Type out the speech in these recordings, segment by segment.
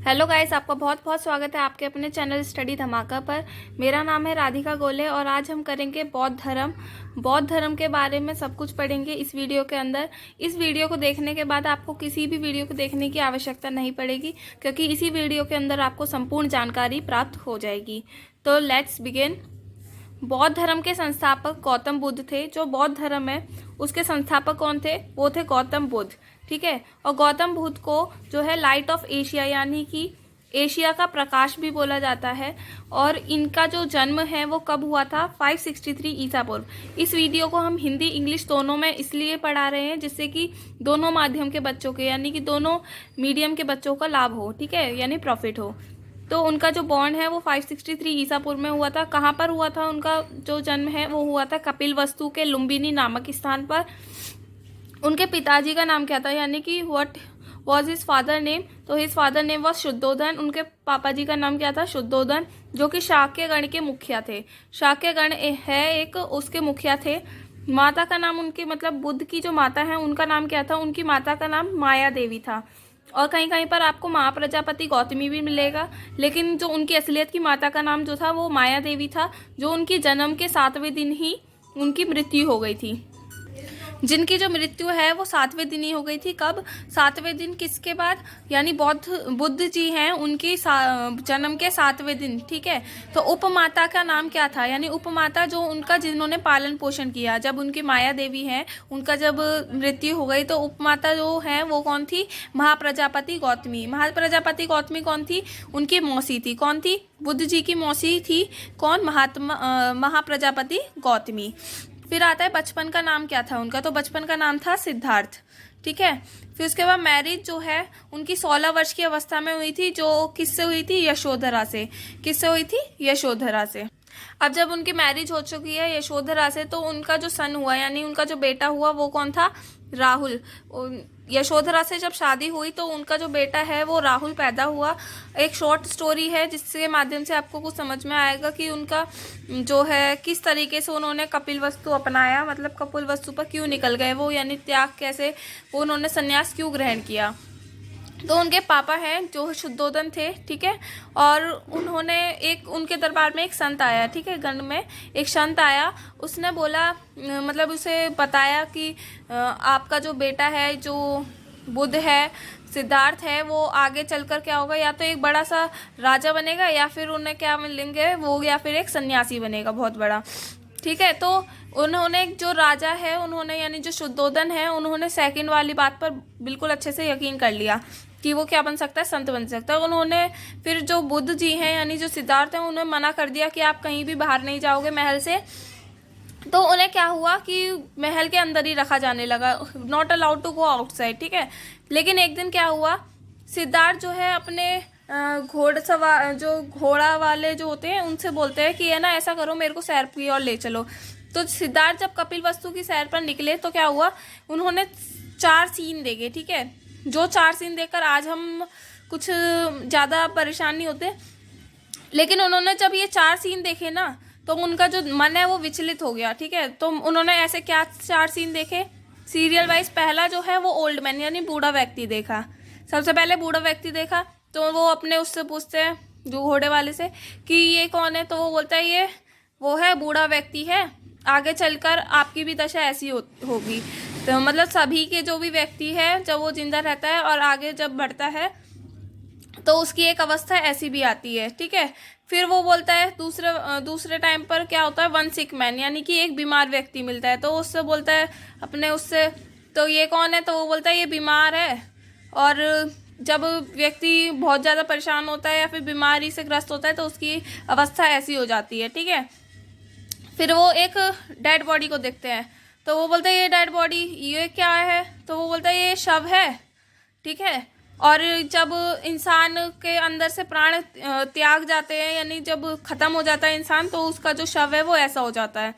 Hello guys, आपका बहुत बहुत स्वागत है आपके अपने चैनल स्टडी धमाका पर। मेरा नाम है राधिका गोले और आज हम करेंगे बौद्ध धर्म के बारे में सब कुछ पढ़ेंगे इस वीडियो के अंदर। इस वीडियो को देखने के बाद आपको किसी भी वीडियो को देखने की आवश्यकता नहीं पड़ेगी, क्योंकि इसी वीडियो के अंदर आपको संपूर्ण जानकारी प्राप्त हो जाएगी। तो लेट्स बिगिन। बौद्ध धर्म के संस्थापक गौतम बुद्ध थे। जो बौद्ध धर्म है उसके संस्थापक कौन थे? वो थे गौतम बुद्ध। ठीक है। और गौतम बुद्ध को जो है लाइट ऑफ एशिया यानी कि एशिया का प्रकाश भी बोला जाता है। और इनका जो जन्म है वो कब हुआ था? 563 ईसा पूर्व। इस वीडियो को हम हिंदी इंग्लिश दोनों में इसलिए पढ़ा रहे हैं जिससे कि दोनों माध्यम के बच्चों के यानी कि दोनों मीडियम के बच्चों का लाभ हो। ठीक है, यानी प्रॉफिट हो। तो उनका जो बॉर्न है वो 563 ईसा पूर्व में हुआ था। कहाँ पर हुआ था? उनका जो जन्म है वो हुआ था कपिलवस्तु के लुम्बिनी नामक स्थान पर। उनके पिताजी का नाम क्या था, यानी कि what was his father name? तो his father name was Shuddhodana. उनके पापा जी का नाम क्या था? शुद्धोधन, जो कि शाक्य गण के मुखिया थे। शाक्य गण है एक, उसके मुखिया थे। माता का नाम उनकी मतलब बुद्ध की जो माता है उनका नाम क्या था? उनकी माता का नाम माया देवी था। और कहीं कहीं पर आपको महाप्रजापति गौतमी भी मिलेगा, लेकिन जो उनकी असलियत की माता का नाम जो था वो माया देवी था, जो उनकी जन्म के 7वें दिन ही उनकी मृत्यु हो गई थी। जिनकी जो मृत्यु है वो 7वें दिन ही हो गई थी। कब? 7वें दिन किसके बाद? यानी बुद्ध जी हैं उनकी जन्म के 7वें दिन। ठीक है। तो उपमाता का नाम क्या था? यानी उपमाता जो उनका जिन्होंने पालन पोषण किया, जब उनकी माया देवी है उनका जब मृत्यु हो गई तो उपमाता जो है वो कौन थी? महाप्रजापति गौतमी। महाप्रजापति गौतमी कौन थी? उनकी मौसी थी। कौन थी? बुद्ध जी की मौसी थी। कौन? महाप्रजापति गौतमी। फिर आता है बचपन का नाम क्या था उनका? तो बचपन का नाम था सिद्धार्थ। ठीक है। फिर उसके बाद मैरिज जो है उनकी 16 वर्ष की अवस्था में हुई थी, जो किससे हुई थी? यशोधरा से। किससे हुई थी? यशोधरा से। अब जब उनकी मैरिज हो चुकी है यशोधरा से तो उनका जो सन हुआ यानी उनका जो बेटा हुआ वो कौन था? राहुल। यशोधरा से जब शादी हुई तो उनका जो बेटा है वो राहुल पैदा हुआ। एक शॉर्ट स्टोरी है जिसके माध्यम से आपको कुछ समझ में आएगा कि उनका जो है किस तरीके से उन्होंने कपिलवस्तु अपनाया, मतलब कपिलवस्तु पर क्यों निकल गए वो, यानी त्याग कैसे, वो उन्होंने संन्यास क्यों ग्रहण किया। तो उनके पापा हैं जो शुद्धोधन थे। ठीक है। और उन्होंने एक उनके दरबार में एक संत आया। ठीक है, गण में एक संत आया। उसने बोला मतलब उसे बताया कि आपका जो बेटा है जो बुद्ध है, सिद्धार्थ है, वो आगे चलकर क्या होगा, या तो एक बड़ा सा राजा बनेगा या फिर उन्हें क्या मिलेंगे वो, या फिर एक सन्यासी बनेगा बहुत बड़ा। ठीक है। तो उन्होंने जो राजा है उन्होंने यानी जो शुद्धोधन है उन्होंने सेकंड वाली बात पर बिल्कुल अच्छे से यकीन कर लिया कि वो क्या बन सकता है? संत बन सकता है। उन्होंने फिर जो बुद्ध जी हैं यानी जो सिद्धार्थ हैं उन्हें मना कर दिया कि आप कहीं भी बाहर नहीं जाओगे महल से। तो उन्हें क्या हुआ कि महल के अंदर ही रखा जाने लगा, not allowed to go outside. ठीक है। लेकिन एक दिन क्या हुआ, सिद्धार्थ जो है अपने घोड़सवार जो घोड़ा वाले जो होते हैं उनसे बोलते हैं कि है ना ऐसा करो मेरे को सैर की ओर ले चलो। तो सिद्धार्थ जब कपिलवस्तु की सैर पर निकले तो क्या हुआ, उन्होंने 4 सीन देखे। ठीक है। जो 4 सीन देखकर आज हम कुछ ज़्यादा परेशान नहीं होते, लेकिन उन्होंने जब ये 4 सीन देखे ना तो उनका जो मन है वो विचलित हो गया। ठीक है। तो उन्होंने ऐसे क्या 4 सीन देखे सीरियल वाइज? पहला जो है वो ओल्ड मैन यानी बूढ़ा व्यक्ति देखा। सबसे पहले बूढ़ा व्यक्ति देखा तो वो अपने उससे पूछते हैं जो घोड़े वाले से कि ये कौन है? तो वो बोलता है ये वो है, बूढ़ा व्यक्ति है, आगे चलकर आपकी भी दशा ऐसी होगी। तो मतलब सभी के जो भी व्यक्ति है जब वो जिंदा रहता है और आगे जब बढ़ता है तो उसकी एक अवस्था ऐसी भी आती है। ठीक है। फिर वो बोलता है दूसरे टाइम पर क्या होता है, वन सिक मैन यानी कि एक बीमार व्यक्ति मिलता है। तो उससे बोलता है अपने उससे तो ये कौन है? तो वो बोलता है ये बीमार है। और जब व्यक्ति बहुत ज़्यादा परेशान होता है या फिर बीमारी से ग्रस्त होता है तो उसकी अवस्था ऐसी हो जाती है। ठीक है। फिर वो एक डेड बॉडी को देखते हैं तो वो बोलता है ये डेड बॉडी ये क्या है? तो वो बोलता है ये शव है। ठीक है। और जब इंसान के अंदर से प्राण त्याग जाते हैं यानी जब खत्म हो जाता है इंसान तो उसका जो शव है वो ऐसा हो जाता है।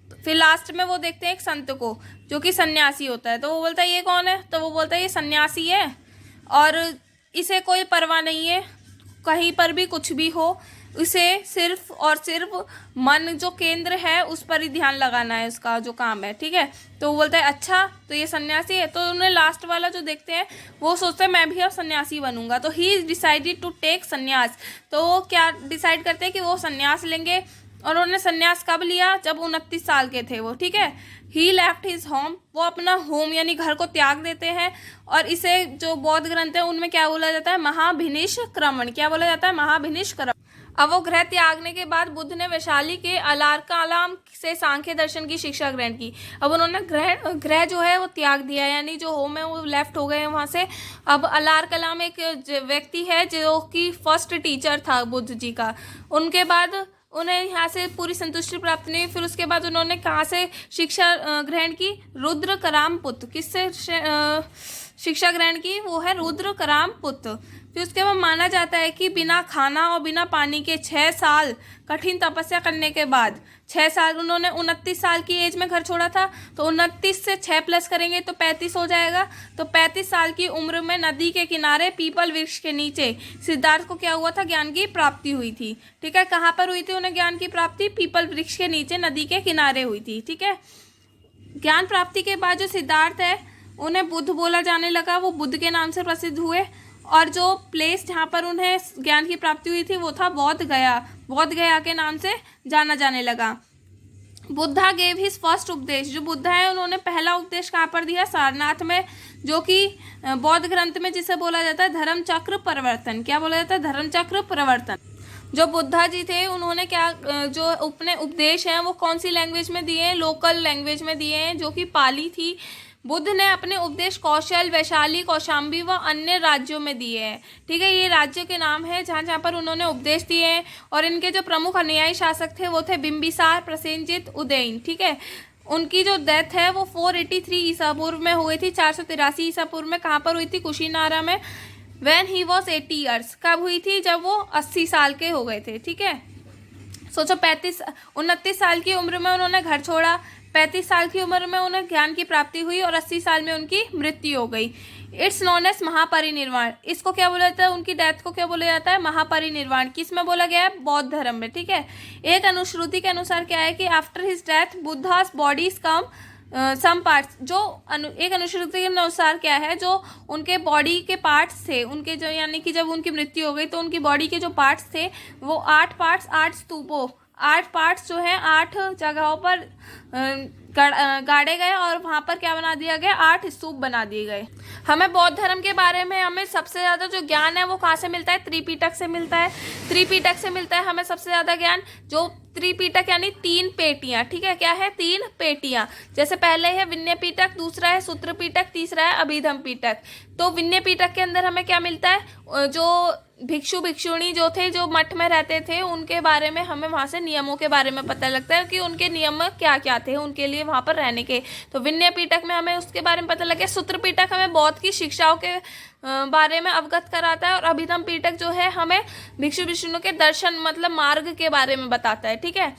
फिर लास्ट में वो देखते हैं एक संत को जो कि सन्यासी होता है। तो वो बोलता है ये कौन है? तो वो बोलता है ये सन्यासी है और इसे कोई परवाह नहीं है, कहीं पर भी कुछ भी हो, उसे सिर्फ और सिर्फ मन जो केंद्र है उस पर ही ध्यान लगाना है, उसका जो काम है, ठीक है। तो वो बोलता है अच्छा तो ये सन्यासी है। तो उन्हें लास्ट वाला जो देखते हैं वो सोचते हैं मैं भी अब सन्यासी बनूंगा। तो ही डिसाइडेड टू टेक सन्यास। तो वो क्या डिसाइड करते हैं कि वो सन्यास लेंगे। और उन्होंने सन्यास कब लिया? जब 29 साल के थे वो, ठीक है। ही लेफ्ट हिज होम, वो अपना होम यानी घर को त्याग देते हैं। और इसे जो बौद्ध ग्रंथ है उनमें क्या बोला जाता है? महाभिनिष्क्रमण। क्या बोला जाता है? महाभिनिष्क्रमण। अब वो ग्रह त्यागने के बाद बुद्ध ने वैशाली के अलारकालाम से सांख्य दर्शन की शिक्षा ग्रहण की। अब उन्होंने ग्रह जो है वो त्याग दिया, यानी जो होम है वो लेफ्ट हो गए हैं वहाँ से। अब अलारकालाम एक व्यक्ति है जो कि फर्स्ट टीचर था बुद्ध जी का। उनके बाद उन्हें यहाँ से पूरी संतुष्टि प्राप्त नहीं। फिर उसके बाद उन्होंने कहाँ से शिक्षा ग्रहण की? रुद्र कराम पुत्र। किससे शिक्षा ग्रहण की? वो है रुद्र कराम पुत्र। फिर उसके बाद माना जाता है कि बिना खाना और बिना पानी के 6 साल कठिन तपस्या करने के बाद 6 साल, उन्होंने 29 साल की एज में घर छोड़ा था। तो 29 से 6 प्लस करेंगे तो 35 हो जाएगा। तो 35 साल की उम्र में नदी के किनारे पीपल वृक्ष के नीचे सिद्धार्थ को क्या हुआ था? ज्ञान की प्राप्ति हुई थी, ठीक है। कहाँ पर हुई थी उन्हें ज्ञान की प्राप्ति? पीपल वृक्ष के नीचे नदी के किनारे हुई थी, ठीक है। ज्ञान प्राप्ति के बाद जो सिद्धार्थ है उन्हें बुद्ध बोला जाने लगा, वो बुद्ध के नाम से प्रसिद्ध हुए। और जो प्लेस जहाँ पर उन्हें ज्ञान की प्राप्ति हुई थी वो था बोध गया। बोध गया के नाम से जाना जाने लगा। बुद्धा गेव हिज फर्स्ट उपदेश। जो बुद्धा है उन्होंने पहला उपदेश कहाँ पर दिया? सारनाथ में, जो कि बौद्ध ग्रंथ में जिसे बोला जाता है धर्म चक्र परिवर्तन। क्या बोला जाता है? धर्म चक्र परिवर्तन। जो बुद्धा जी थे उन्होंने क्या जो अपने उपदेश हैं वो कौन सी लैंग्वेज में दिए हैं? लोकल लैंग्वेज में दिए हैं, जो कि पाली थी। बुद्ध ने अपने उपदेश कौशल, वैशाली, कौशाम्बी व अन्य राज्यों में दिए हैं, ठीक है। ये राज्यों के नाम है जहाँ जहाँ पर उन्होंने उपदेश दिए हैं। और इनके जो प्रमुख अनुयायी शासक थे वो थे बिंबिसार, प्रसेनजित, उदयन, ठीक है। उनकी जो डेथ है वो 483 ईसा पूर्व में हुई थी। 483 ईसा पूर्व में कहाँ पर हुई थी? कुशीनारा में। When he was 80 years, कब हुई थी? जब वो 80 साल के हो गए थे, ठीक है। सोचो 29 साल की उम्र में उन्होंने घर छोड़ा, 35 साल की उम्र में उन्हें ज्ञान की प्राप्ति हुई और 80 साल में उनकी मृत्यु हो गई। इट्स नॉन एज महापरिनिर्वाण। इसको क्या बोला जाता है? उनकी डेथ को क्या बोला जाता है? महापरिनिर्वाण। किस में बोला गया है? बौद्ध धर्म में, ठीक है। एक अनुश्रुति के अनुसार क्या है कि after his death Buddha's bodies come some parts. जो एक अनुश्रुति के अनुसार क्या है, जो उनके बॉडी के पार्ट्स थे उनके, जो यानी कि जब उनकी मृत्यु हो गई तो उनकी बॉडी के जो पार्ट्स थे वो 8 पार्ट्स 8 स्तूपों 8 पार्ट्स जो है 8 जगहों पर गाड़े गए और वहाँ पर क्या बना दिया गया? 8 स्तूप बना दिए गए। हमें बौद्ध धर्म के बारे में हमें सबसे ज़्यादा जो ज्ञान है वो कहाँ से मिलता है? त्रिपिटक से मिलता है। त्रिपिटक से मिलता है हमें सबसे ज़्यादा ज्ञान। जो त्रिपिटक यानी 3 पेटियाँ, ठीक है। क्या है? 3 पेटियाँ। जैसे पहले है विनय पिटक, दूसरा है सूत्र पिटक, तीसरा है अभिधम पिटक। तो विनय पिटक के अंदर हमें क्या मिलता है? जो भिक्षु भिक्षुणी जो थे, जो मठ में रहते थे, उनके बारे में हमें वहाँ से नियमों के बारे में पता लगता है कि उनके नियम क्या क्या थे उनके लिए वहाँ पर रहने के। तो विनय पिटक में हमें उसके बारे में पता लगे। सूत्र पिटक हमें बौद्ध की शिक्षाओं के बारे में अवगत कराता है। और अभिधम पिटक जो है हमें भिक्षु भिक्षुणियों के दर्शन मतलब मार्ग के बारे में बताता है, ठीक है।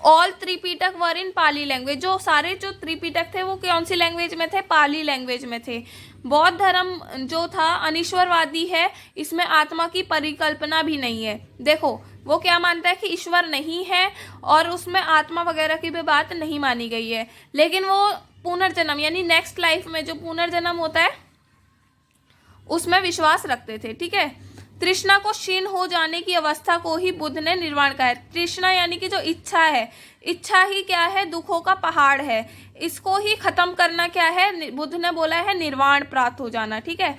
ऑल त्रिपिटक वर इन पाली लैंग्वेज। जो सारे जो त्रिपिटक थे वो कौन सी लैंग्वेज में थे? पाली लैंग्वेज में थे। बौद्ध धर्म जो था अनिश्वरवादी है, इसमें आत्मा की परिकल्पना भी नहीं है। देखो वो क्या मानता है कि ईश्वर नहीं है और उसमें आत्मा वगैरह की भी बात नहीं मानी गई है। लेकिन वो पुनर्जन्म यानी नेक्स्ट लाइफ में जो पुनर्जन्म होता है उसमें विश्वास रखते थे, ठीक है। तृष्णा को क्षीण हो जाने की अवस्था को ही बुद्ध ने निर्वाण कहा है। तृष्णा यानी कि जो इच्छा है, इच्छा ही क्या है? दुखों का पहाड़ है। इसको ही खत्म करना क्या है? बुद्ध ने बोला है निर्वाण प्राप्त हो जाना, ठीक है।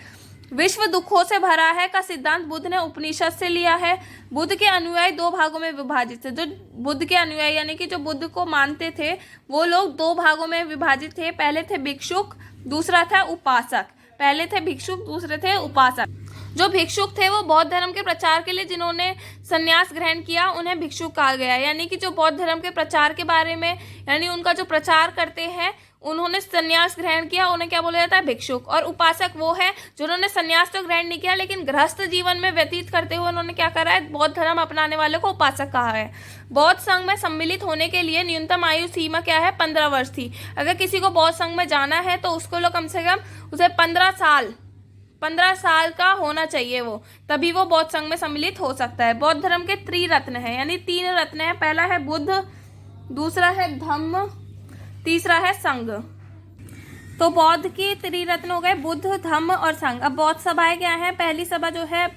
विश्व दुखों से भरा है का सिद्धांत बुद्ध ने उपनिषद से लिया है। बुद्ध के अनुयायी 2 भागों में विभाजित थे। जो बुद्ध के अनुयायी यानी कि जो बुद्ध को मानते थे वो लोग 2 भागों में विभाजित थे। पहले थे भिक्षुक, दूसरा था उपासक। पहले थे भिक्षुक, दूसरे थे उपासक। जो भिक्षुक थे वो बौद्ध धर्म के प्रचार के लिए जिन्होंने संन्यास ग्रहण किया उन्हें भिक्षुक कहा गया। यानी कि जो बौद्ध धर्म के प्रचार के बारे में यानी उनका जो प्रचार करते हैं उन्होंने संन्यास ग्रहण किया, उन्हें क्या बोला जाता है? भिक्षुक। और उपासक वो है जिन्होंने संन्यास तो ग्रहण नहीं किया लेकिन गृहस्थ जीवन में व्यतीत करते हुए उन्होंने क्या करा है? बौद्ध धर्म अपनाने वाले को उपासक कहा है। बौद्ध संघ में सम्मिलित होने के लिए न्यूनतम आयु सीमा क्या है? 15 वर्ष थी। अगर किसी को बौद्ध संघ में जाना है तो उसको लोग कम से कम उसे 15 साल 15 साल का होना चाहिए वो, तभी वो बौद्ध संघ में सम्मिलित हो सकता है। बौद्ध धर्म के त्रिरत्न है, यानी 3 रत्न है। पहला है बुद्ध, दूसरा है धम्म, तीसरा है संघ। तो बौद्ध की त्रिरत्न हो गए बुद्ध, धम्म और संघ। अब बौद्ध सभाएं क्या है? पहली सभा जो है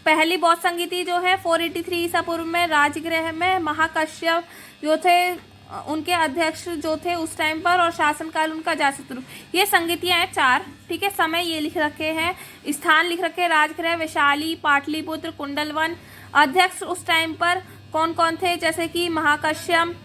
पहली बौद्ध संगीति जो है 483 ईसा पूर्व में राजगृह में महाकश्यप जो थे उनके अध्यक्ष जो थे उस टाइम पर, और शासनकाल उनका अजातशत्रु। ये संगीतियां हैं 4, ठीक है। समय ये लिख रखे हैं, स्थान लिख रखे हैं राजगृह, वैशाली, पाटलिपुत्र, कुंडलवन। अध्यक्ष उस टाइम पर कौन कौन थे? जैसे कि महाकश्यप,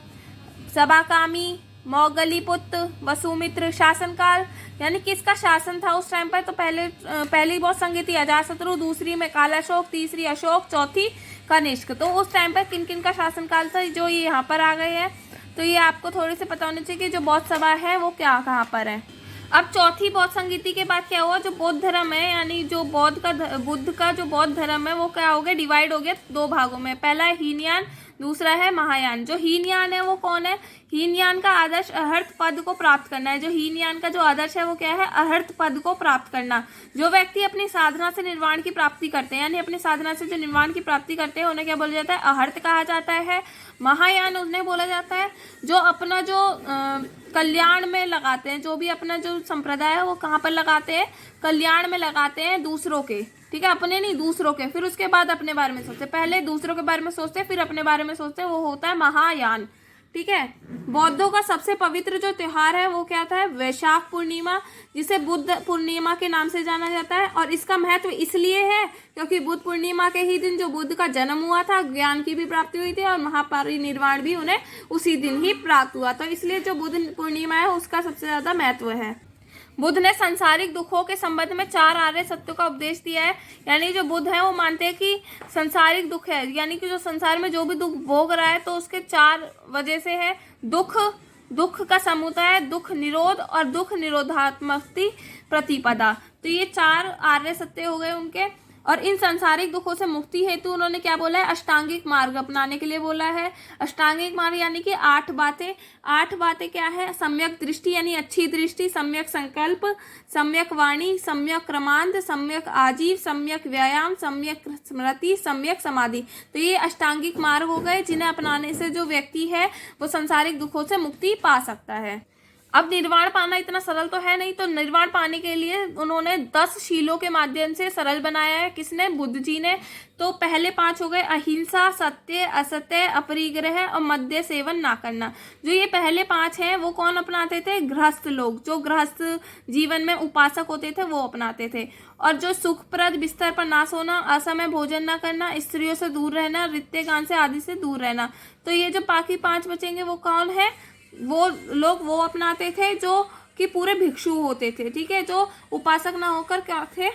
सभाकामी, मौगलीपुत्र, वसुमित्र। शासनकाल यानी किसका शासन था उस टाइम पर? तो पहली बौद्ध संगीति अजातशत्रु, दूसरी में कालाशोक, तीसरी अशोक, चौथी कनिष्क। तो उस टाइम पर किन किन का शासनकाल था जो ये यहाँ पर आ गए हैं, तो ये आपको थोड़ी सी पता होनी चाहिए कि जो बौद्ध सभा है वो क्या कहाँ पर है। अब चौथी बौद्ध संगीति के बाद क्या हुआ? जो बौद्ध धर्म है, यानी जो बुद्ध का जो बौद्ध धर्म है वो क्या हो गया? डिवाइड हो गया 2 भागों में। पहला है हीनयान, दूसरा है महायान। जो हीनयान है वो कौन है? हीनयान का आदर्श अहर्त पद को प्राप्त करना है। जो हीनयान का जो आदर्श है वो क्या है? अहर्त पद को प्राप्त करना। जो व्यक्ति अपनी साधना से निर्वाण की प्राप्ति करते हैं, यानी अपनी साधना से जो निर्वाण की प्राप्ति करते हैं उन्हें क्या बोला जाता है? अहर्त कहा जाता है। महायान उन्हें बोला जाता है जो अपना जो कल्याण में लगाते हैं, जो भी अपना जो संप्रदाय है वो कहाँ पर लगाते हैं? कल्याण में लगाते हैं दूसरों के, ठीक है, अपने नहीं दूसरों के। फिर उसके बाद अपने बारे में सोचते, पहले दूसरों के बारे में सोचते फिर अपने बारे में सोचते, वो होता है महायान, ठीक है। बौद्धों का सबसे पवित्र जो त्योहार है वो क्या था? वैशाख पूर्णिमा, जिसे बुद्ध पूर्णिमा के नाम से जाना जाता है। और इसका महत्व इसलिए है क्योंकि बुद्ध पूर्णिमा के ही दिन जो बुद्ध का जन्म हुआ था, ज्ञान की भी प्राप्ति हुई थी और महापरिनिर्वाण भी उन्हें उसी दिन ही प्राप्त हुआ। तो इसलिए जो बुद्ध पूर्णिमा है उसका सबसे ज्यादा महत्व है। बुद्ध ने सांसारिक दुखों के संबंध में 4 आर्य सत्यों का उपदेश दिया है। यानी जो बुद्ध है वो मानते हैं कि सांसारिक दुख है, यानी कि जो संसार में जो भी दुख भोग रहा है तो उसके 4 वजह से है। दुख का समुदाय है, दुख निरोध और दुख निरोधात्मक प्रतिपदा। तो ये 4 आर्य सत्य हो गए उनके। और इन सांसारिक दुखों से मुक्ति हेतु उन्होंने क्या बोला है? अष्टांगिक मार्ग अपनाने के लिए बोला है। अष्टांगिक मार्ग यानी कि 8 बातें। 8 बातें क्या है? सम्यक दृष्टि यानी अच्छी दृष्टि, सम्यक संकल्प, सम्यक वाणी, सम्यक क्रमांत, सम्यक आजीव, सम्यक व्यायाम, सम्यक स्मृति, सम्यक समाधि। तो ये अष्टांगिक मार्ग हो गए जिन्हें अपनाने से जो व्यक्ति है वो सांसारिक दुखों से मुक्ति पा सकता है। अब निर्वाण पाना इतना सरल तो है नहीं, तो निर्वाण पाने के लिए उन्होंने 10 शीलों के माध्यम से सरल बनाया है। किसने? बुद्ध जी ने। तो पहले 5 हो गए अहिंसा, सत्य, असत्य, अपरिग्रह और मद्य सेवन ना करना। जो ये पहले 5 हैं वो कौन अपनाते थे? गृहस्थ लोग, जो गृहस्थ जीवन में उपासक होते थे वो अपनाते थे। और जो सुखप्रद बिस्तर पर ना सोना, असमय भोजन ना करना, स्त्रियों से दूर रहना, नृत्य गान से आदि से दूर रहना। तो ये जो बाकी 5 बचेंगे वो कौन है? वो लोग वो अपनाते थे जो कि पूरे भिक्षु होते थे, ठीक है, जो उपासक ना होकर क्या थे?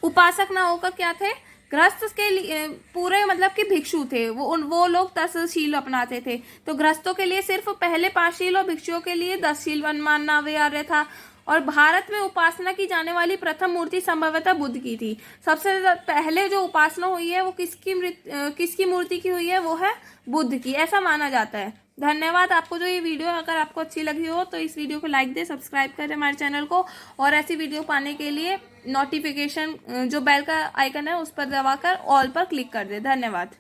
उपासक ना होकर क्या थे? गृहस्थ के लिए पूरे मतलब कि भिक्षु थे। वो लोग 10 शील अपनाते थे। तो गृहस्थों के लिए सिर्फ पहले 5 शील और भिक्षुओं के लिए 10 शील मानना अनिवार्य था। और भारत में उपासना की जाने वाली प्रथम मूर्ति संभवतः बुद्ध की थी। सबसे पहले जो उपासना हुई है वो किसकी मूर्ति की हुई है? वो है बुद्ध की, ऐसा माना जाता है। धन्यवाद। आपको जो ये वीडियो अगर आपको अच्छी लगी हो तो इस वीडियो को लाइक दे, सब्सक्राइब करें हमारे चैनल को, और ऐसी वीडियो पाने के लिए नोटिफिकेशन जो बेल का आइकन है उस पर दबाकर ऑल पर क्लिक कर दे। धन्यवाद।